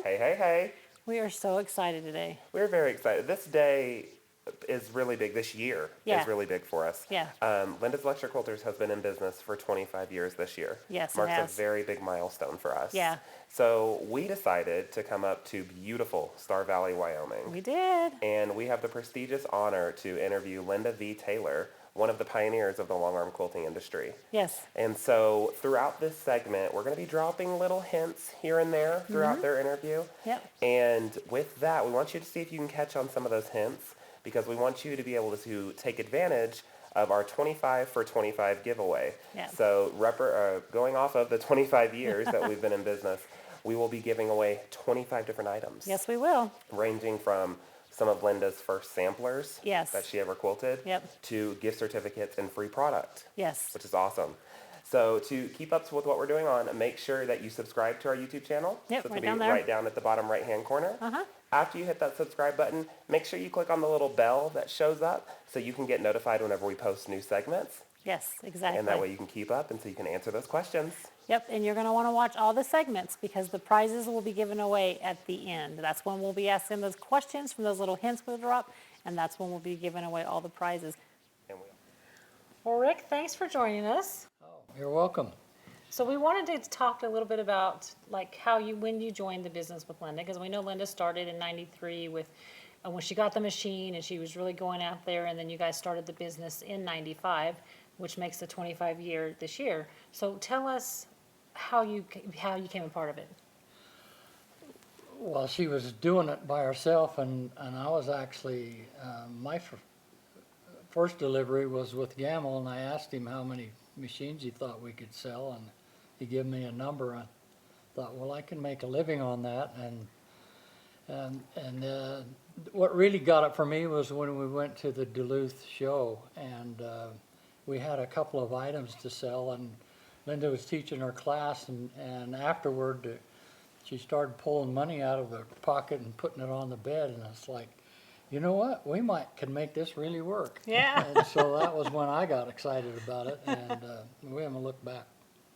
Hey, hey, hey. We are so excited today. We're very excited. This day is really big. This year Yeah. is really big for us. Yeah. Linda's Electric Quilters has been in business for 25 years this year. Yes, it Marks has. a very big milestone for us. Yeah. So we decided to come up to beautiful Star Valley, Wyoming. We did. And we have the prestigious honor to interview Linda V. Taylor, one of the pioneers of the longarm quilting industry. Yes. And so throughout this segment, we're going to be dropping little hints here and there throughout their interview. Yep. And with that, we want you to see if you can catch on some of those hints, because we want you to be able to take advantage of our 25 for 25 giveaway. Yeah. So going off of the 25 years that we've been in business, we will be giving away 25 different items. Yes, we will. Ranging from some of Linda's first samplers Yes. that she ever quilted Yep. to gift certificates and free product, Yes. which is awesome. So to keep up with what we're doing on, make sure that you subscribe to our YouTube channel. Yep, So it's right gonna down be there. right down at the bottom right-hand corner. Uh-huh. After you hit that subscribe button, make sure you click on the little bell that shows up so you can get notified whenever we post new segments. Yes, exactly. And that way you can keep up and so you can answer those questions. Yep, and you're going to want to watch all the segments because the prizes will be given away at the end. That's when we'll be asking those questions from those little hints we'll drop, and that's when we'll be giving away all the prizes. And Well, Rick, thanks for joining us. Oh, you're welcome. So we wanted to talk a little bit about like when you joined the business with Linda, because we know Linda started in '93 with when she got the machine and she was really going out there, and then you guys started the business in '95, which makes the 25 year this year. So tell us how you came a part of it. Well, she was doing it by herself, and I was actually, my first delivery was with Gamble, and I asked him how many machines he thought we could sell, and he gave me a number. I thought, well, I can make a living on that, and what really got it for me was when we went to the Duluth show, and we had a couple of items to sell, and Linda was teaching her class, and afterward she started pulling money out of her pocket and putting it on the bed, and it's like, you know what, we can make this really work. Yeah. And so that was when I got excited about it, and we haven't looked back.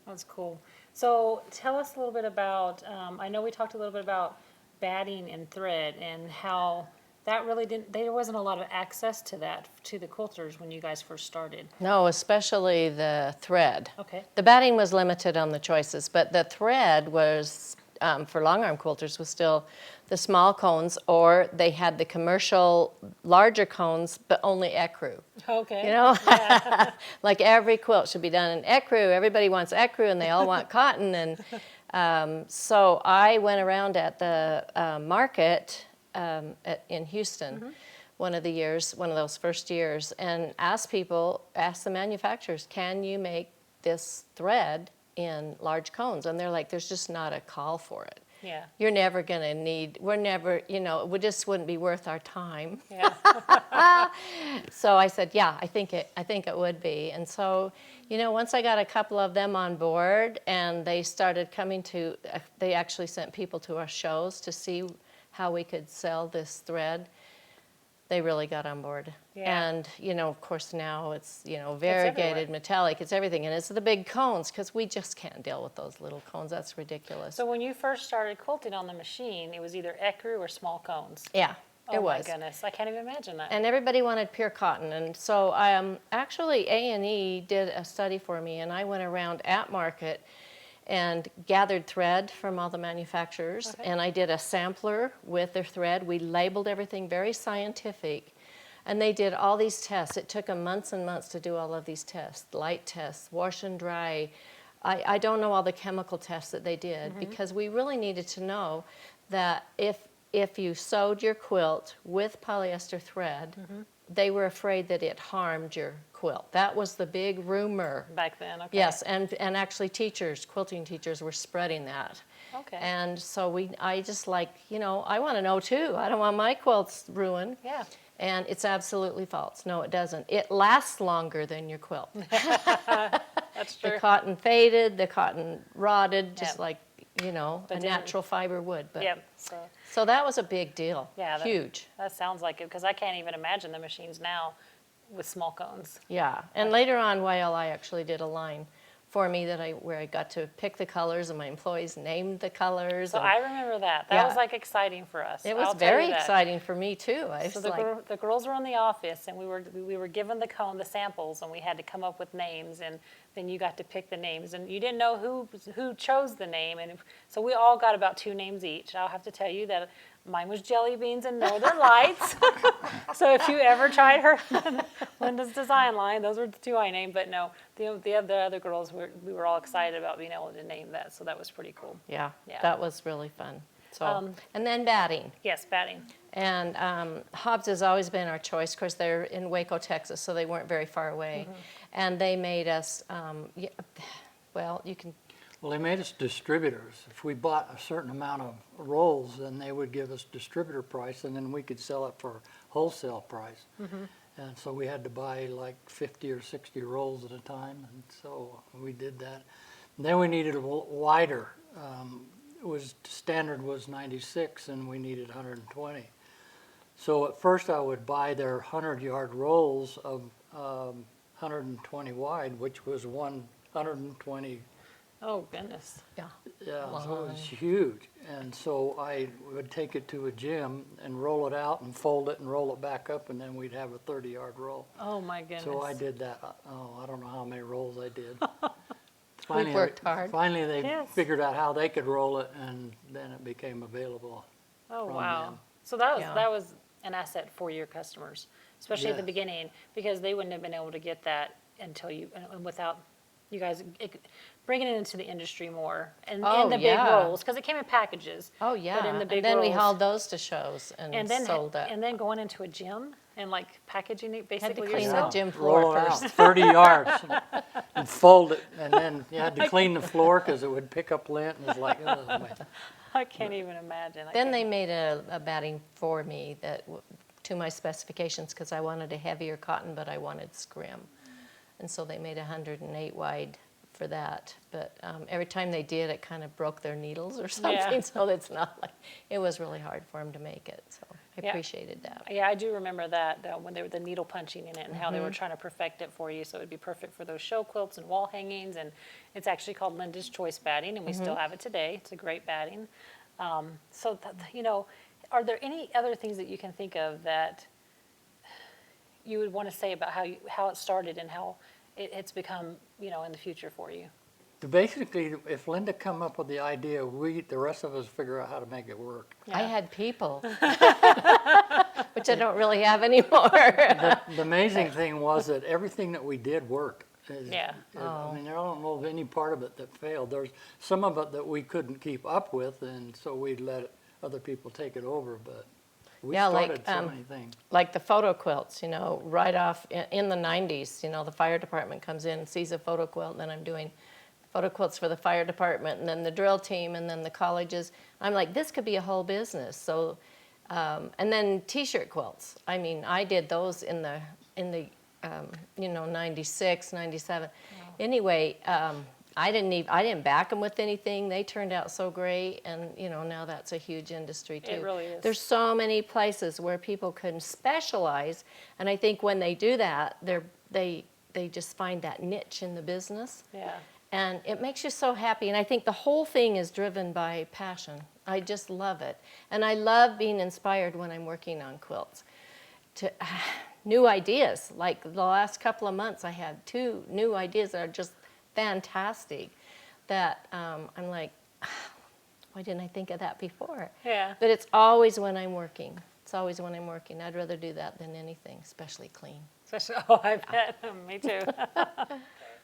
That's cool. So tell us a little bit about, I know we talked a little bit about batting and thread and how that really there wasn't a lot of access to that, to the quilters when you guys first started. No, especially the thread. Okay. The batting was limited on the choices, but the thread was, for longarm quilters, was still the small cones, or they had the commercial larger cones, but only ecru. Okay. You know, like every quilt should be done in ecru. Everybody wants ecru, and they all want cotton. And so I went around at the market in Houston one of those first years, and asked the manufacturers, can you make this thread in large cones? And they're like, there's just not a call for it. Yeah. You're never going to it just wouldn't be worth our time. Yeah. So I said, yeah, I think it would be. And so, once I got a couple of them on board, and they started coming they actually sent people to our shows to see how we could sell this thread. They really got on board. Yeah. And, of course now it's, variegated, metallic, it's everything. And it's the big cones, because we just can't deal with those little cones. That's ridiculous. So when you first started quilting on the machine, it was either ecru or small cones. Yeah, it was. Oh my goodness, I can't even imagine that. And everybody wanted pure cotton. And so actually A&E did a study for me, and I went around at market and gathered thread from all the manufacturers. Okay. And I did a sampler with their thread. We labeled everything very scientific. And they did all these tests. It took them months and months to do all of these tests, light tests, wash and dry. I don't know all the chemical tests that they did, because we really needed to know that if you sewed your quilt with polyester thread, they were afraid that it harmed your quilt. That was the big rumor. Back then, okay. Yes, and actually quilting teachers were spreading that. Okay. And so I just I want to know too. I don't want my quilts ruined. Yeah. And it's absolutely false. No, it doesn't. It lasts longer than your quilt. That's true. The cotton faded, the cotton rotted, just Yep. like, a didn't- natural fiber would. But Yep. So that was a big deal. Yeah, Huge. That sounds like it, because I can't even imagine the machines now with small cones. Yeah. And later on, YLI actually did a line for me where I got to pick the colors and my employees named the colors. So and I remember that. That Yeah. was like exciting for us. it was I'll tell very you that. exciting for me too. I So was like, the girls were in the office, and we were given the samples, and we had to come up with names, and then you got to pick the names, and you didn't know who chose the name, and so we all got about 2 names each. I'll have to tell you that mine was Jelly Beans and Northern Lights. So if you ever tried her Linda's design line, those were the 2 I named. But no, the other girls we were all excited about being able to name that, so that was pretty cool. yeah, Yeah. that was really fun. So, and then batting. Yes, batting. And Hobbs has always been our choice. Of course, they're in Waco, Texas, so they weren't very far away. And they made us, well, you can, Well, they made us distributors. If we bought a certain amount of rolls, then they would give us distributor price, and then we could sell it for wholesale price. And so we had to buy like 50 or 60 rolls at a time, and so we did that. And then we needed a wider. Standard was 96, and we needed 120. So at first I would buy their 100-yard rolls of 120 wide, which was 120. Oh, goodness. yeah. Yeah, so it was huge. And so I would take it to a gym and roll it out and fold it and roll it back up, and then we'd have a 30-yard roll. Oh, my goodness. So I did that. I don't know how many rolls I did. We've worked hard. Finally, they Yes. figured out how they could roll it, and then it became available. Oh, from wow. them. So that Yeah. was an asset for your customers, especially at the Yes. beginning, because they wouldn't have been able to get that until and without you guys bringing it into the industry more and Oh, in the big yeah. rolls, because it came in packages. Oh, yeah. But in the big and then we rolls. hauled those to shows and, And then sold it. and then going into a gym and like packaging it Had to basically clean yourself. the gym floor Roll it first. out 30 yards and fold it, and then you had to clean the floor because it would pick up lint, and it's like, oh, man. I can't even imagine. Then they made a batting for me to my specifications because I wanted a heavier cotton, but I wanted scrim. And so they made 108 wide for that. But every time they did, it kind of broke their needles or something. Yeah. So it's not like, it was really hard for them to make it. So I Yeah. appreciated that. Yeah, I do remember that when they were the needle punching in it and how they were Mm-hmm. trying to perfect it for you, so it'd be perfect for those show quilts and wall hangings. And it's actually called Linda's Choice Batting, and we Mm-hmm. still have it today. It's a great batting. So are there any other things that you can think of that you would want to say about how it started and how it's become in the future for you? Basically, if Linda come up with the idea, the rest of us figure out how to make it work. I Yeah. had people, which I don't really have anymore. The amazing thing was that everything that we did worked. Yeah. I mean, I don't know of any part of it that failed. There's some of it that we couldn't keep up with, and so we'd let other people take it over, but we Yeah, like, started so many things. Like the photo quilts, right off in the 90s, the fire department comes in and sees a photo quilt, and then I'm doing photo quilts for the fire department, and then the drill team, and then the colleges. I'm like, this could be a whole business. So, and then T-shirt quilts. I mean, I did those in the 96, 97. Anyway, I didn't back them with anything. They turned out so great, and now that's a huge industry too. It really is. There's so many places where people can specialize, and I think when they do that, they just find that niche in the business. Yeah. And it makes you so happy. And I think the whole thing is driven by passion. I just love it. And I love being inspired when I'm working on quilts. To new ideas. Like the last couple of months, I had 2 new ideas that are just fantastic. That I'm like, why didn't I think of that before? Yeah. But it's always when I'm working. It's always when I'm working. I'd rather do that than anything, especially clean. Oh, I bet. Me too.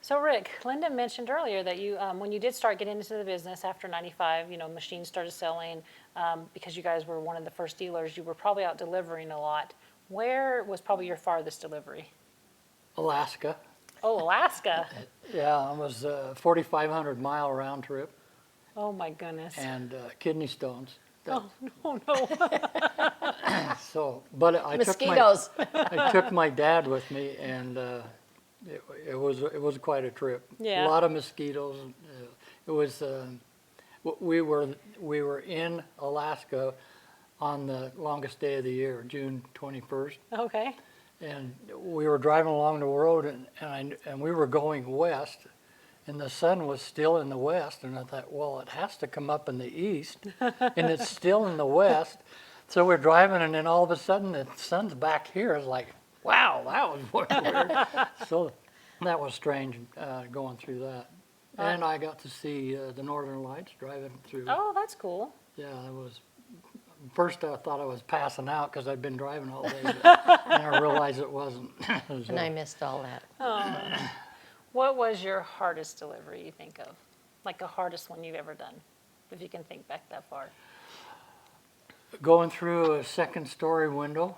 So Rick, Linda mentioned earlier that you, when you did start getting into the business after 95, machines started selling, because you guys were one of the first dealers, you were probably out delivering a lot. Where was probably your farthest delivery? Alaska. Oh, Alaska. Yeah, it was a 4,500-mile round trip, Oh, my goodness. and kidney stones. Oh, no. So, but I Mosquitoes. took my dad with me, and it was quite a trip. Yeah. A lot of mosquitoes. It was we were in Alaska on the longest day of the year, June 21st, Okay. and we were driving along the road, and we were going west, and the sun was still in the west, and I thought, well, it has to come up in the east, and it's still in the west. So we're driving, and then all of a sudden the sun's back here. It's like, wow, that was weird. So that was strange going through that. And I got to see the Northern Lights driving through. Oh, that's cool. Yeah, it was. First, I thought I was passing out because I'd been driving all day, but then I realized it wasn't. And I missed all that. What was your hardest delivery you think of? Like the hardest one you've ever done, if you can think back that far. Going through a second-story window,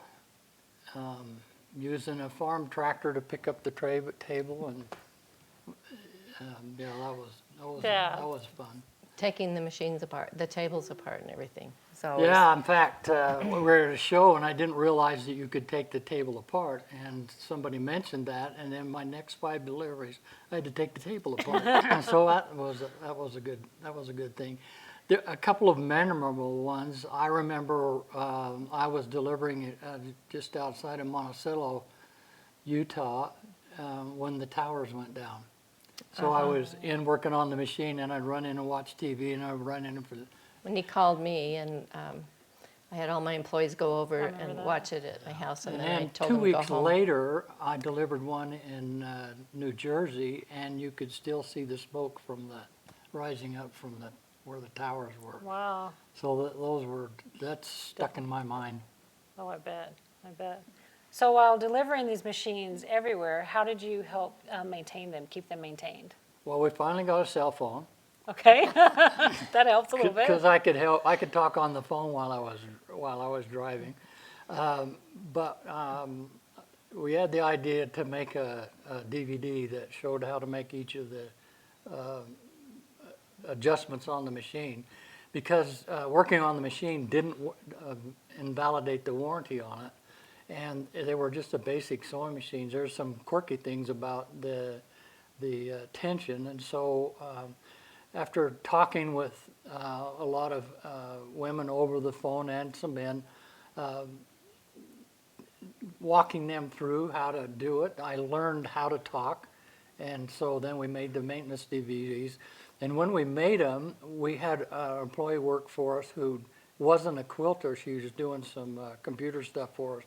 using a farm tractor to pick up the table, and yeah, Yeah. that was fun. Taking the machines apart, the tables apart and everything. So Yeah, in fact, we were at a show, and I didn't realize that you could take the table apart, and somebody mentioned that, and then my next 5 deliveries, I had to take the table apart. So that was a good thing. A couple of memorable ones. I remember I was delivering just outside of Monticello, Utah, when the towers went down. So I was in working on the machine, and I'd run in and watch TV, and I'd run in for the... when he called me, and I had all my employees go over remember and that. watch it at my house, and And then I then told 2 them to go weeks home. later, I delivered one in New Jersey, and you could still see the smoke from rising up from where the towers were. Wow. So that's stuck in my mind. Oh, I bet. So while delivering these machines everywhere, how did you help maintain them, keep them maintained? Well, we finally got a cell phone. Okay, that helps a little bit. Because I could talk on the phone while I was driving, but we had the idea to make a DVD that showed how to make each of the adjustments on the machine, because working on the machine didn't invalidate the warranty on it, and they were just a basic sewing machines. There's some quirky things about the tension, and so. After talking with a lot of women over the phone and some men, walking them through how to do it, I learned how to talk, and so then we made the maintenance DVDs. And when we made them, we had an employee work for us who wasn't a quilter. She was doing some computer stuff for us.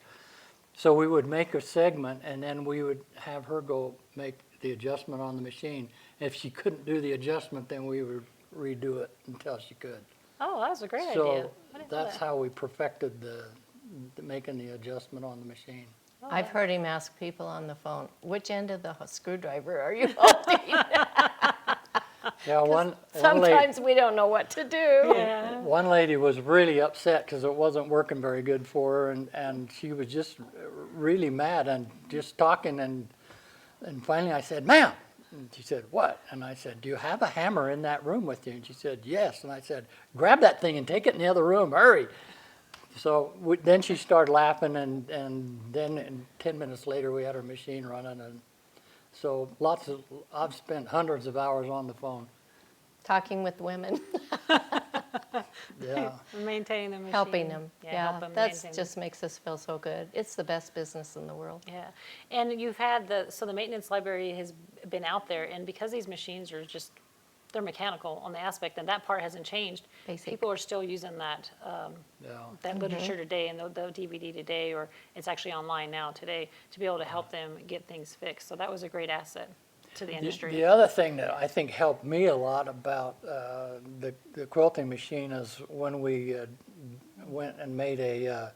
So we would make a segment, and then we would have her go make the adjustment on the machine. If she couldn't do the adjustment, then we would redo it until she could. Oh, that was a great idea. So I didn't know that's that. how we perfected the making the adjustment on the machine. Oh, I've heard him ask people on the phone, which end of the screwdriver are you holding? Yeah, one lady, Sometimes we don't know what to do. Yeah. one lady was really upset because it wasn't working very good for her, and she was just really mad and just talking, and finally I said, "Ma'am," and she said, "What?" And I said, "Do you have a hammer in that room with you?" And she said, "Yes." And I said, "Grab that thing and take it in the other room, hurry." So then she started laughing, and then 10 minutes later we had her machine running, and so I've spent hundreds of hours on the phone. Talking with women, Yeah. Maintaining the machine. helping them. Yeah, help them that maintain them. just makes us feel so good. It's the best business in the world. Yeah, and you've had the maintenance library has been out there, and because these machines are they're mechanical on the aspect, and that part hasn't changed. Basic. People are still using that Yeah. literature today and the DVD today, or it's actually online now today, to be able to help them get things fixed. So that was a great asset to the industry. The other thing that I think helped me a lot about the quilting machine is when we went and made a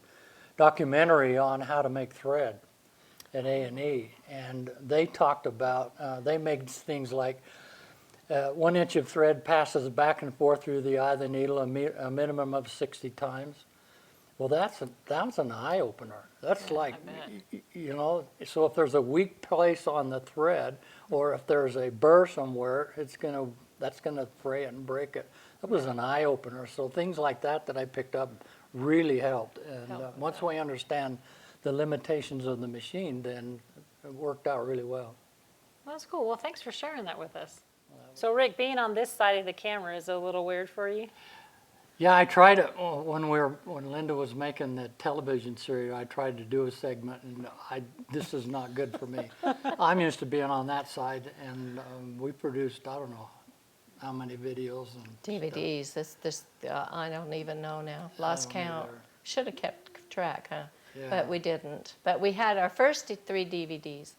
documentary on how to make thread at A&E, and they talked about, they made things like 1 inch of thread passes back and forth through the eye of the needle a minimum of 60 times. Well, that's an eye opener. That's like, you know, so if there's a weak place on the thread, or if there's a burr somewhere, that's gonna fray it and break it. That was an eye opener. So things like that I picked up really helped. And once we understand the limitations of the machine, then it worked out really well. Well, that's cool. Well, thanks for sharing that with us. So Rick, being on this side of the camera is a little weird for you? Yeah, I tried it when Linda was making the television series. I tried to do a segment, and this is not good for me. I'm used to being on that side, and we produced I don't know how many videos and DVDs. This I don't even know now. Lost don't count. either. Should have kept track, huh? Yeah. But we didn't. But we had our first 3 DVDs.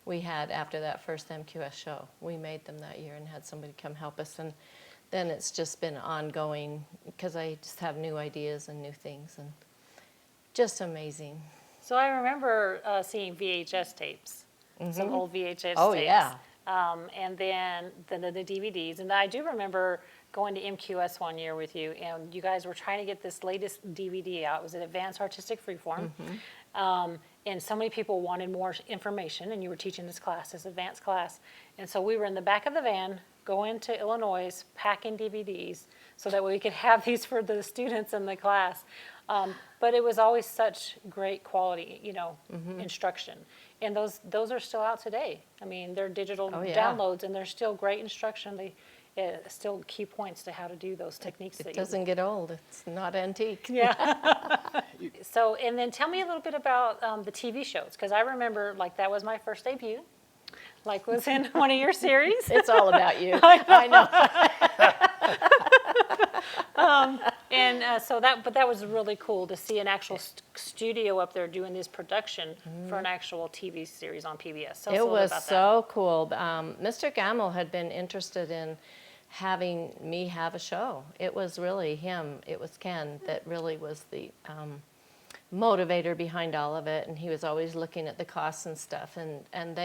We had after that first MQS show. We made them that year and had somebody come help us, and then it's just been ongoing because I just have new ideas and new things, and just amazing. So I remember seeing VHS tapes, some old VHS Oh, tapes. yeah. And then the DVDs. And I do remember going to MQS one year with you, and you guys were trying to get this latest DVD out. It was an Advanced Artistic Freeform. And so many people wanted more information, and you were teaching this class, this advanced class. And so we were in the back of the van going to Illinois, packing DVDs so that we could have these for the students in the class. But it was always such great quality, instruction. And those are still out today. I mean, they're digital downloads, and they're still great instruction. They still key points to how to do those techniques. It doesn't get old. It's not antique. Yeah. So, and then tell me a little bit about the TV shows, because I remember, that was my first debut. Was in one of your series. It's all about you. I know. But that was really cool to see an actual studio up there doing this production for an actual TV series on PBS. Tell us a It little bit was about so cool. Mr. Gamble had been interested in having me have a show. It was really him. It was Ken that really was the motivator behind all of it, and he was always looking at the costs and stuff. And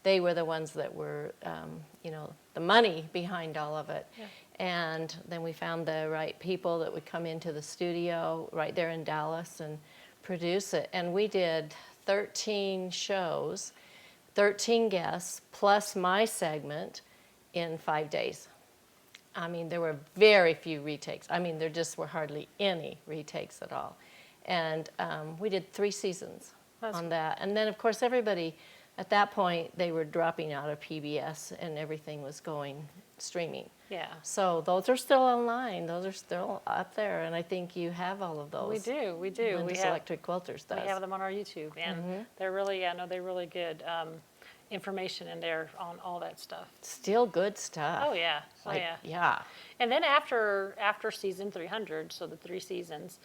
they were the ones that were, the money behind all of it. Yeah. And then we found the right people that would come into the studio right there in Dallas and produce it. And we did 13 shows, 13 guests, plus my segment in 5 days. I mean, there were very few retakes. I mean, there just were hardly any retakes at all. And we did 3 seasons on that. And then, of course, everybody, at that point, they were dropping out of PBS and everything was going streaming. Yeah. So those are still online. Those are still up there. And I think you have all of those. We do. Linda's Electric Quilters does. We have them on our YouTube, and they're really good information in there on all that stuff. Still good stuff. Oh yeah, Yeah. And then after season 300, so the 3 seasons,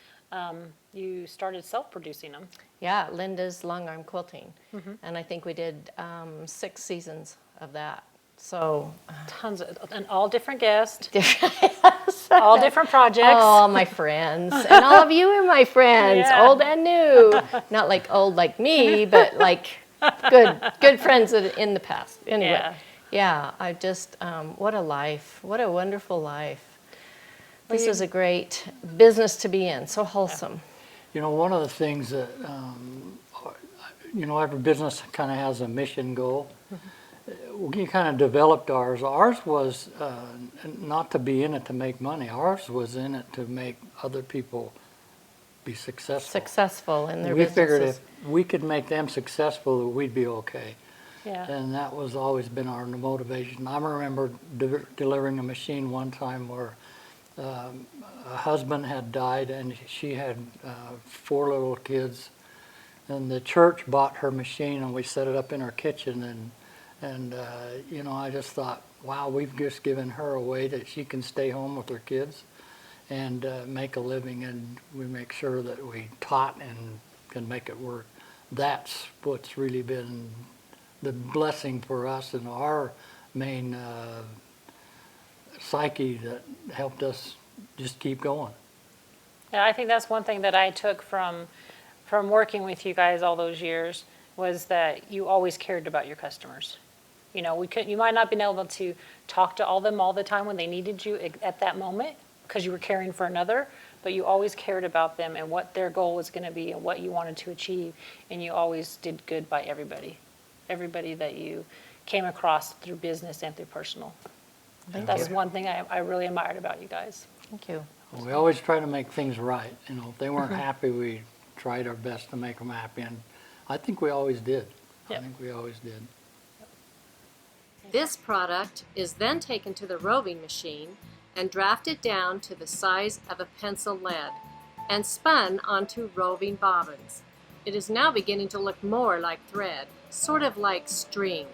you started self-producing them. Yeah, Linda's Longarm Quilting. And I think we did 6 seasons of that. So Tons of, and all different guests, all different projects. Oh, all my friends. And all of you are my friends, Yeah. old and new. Not like old like me, but like good friends in the past. Anyway, yeah, I just, what a life. What a wonderful life. This is a great business to be in, so wholesome. One of the things that, every business kind of has a mission goal. We kind of developed ours. Ours was not to be in it to make money. Ours was in it to make other people be successful. Successful in their We businesses. figured if we could make them successful, we'd be okay. Yeah. And that was always been our motivation. I remember delivering a machine one time where a husband had died and she had 4 little kids. And the church bought her machine and we set it up in our kitchen. And I just thought, wow, we've just given her a way that she can stay home with her kids and make a living. And we make sure that we taught and can make it work. That's what's really been the blessing for us and our main psyche that helped us just keep going. Yeah, I think that's one thing that I took from working with you guys all those years was that you always cared about your customers. You might not have been able to talk to all them all the time when they needed you at that moment because you were caring for another, but you always cared about them and what their goal was going to be and what you wanted to achieve, and you always did good by everybody that you came across through business and through personal. That's one thing I really admired about you guys. Thank you. We always try to make things right. If they weren't happy, we tried our best to make them happy, and I think we always did. Yep. I think we always did. This product is then taken to the roving machine and drafted down to the size of a pencil lead and spun onto roving bobbins. It is now beginning to look more like thread, sort of like string.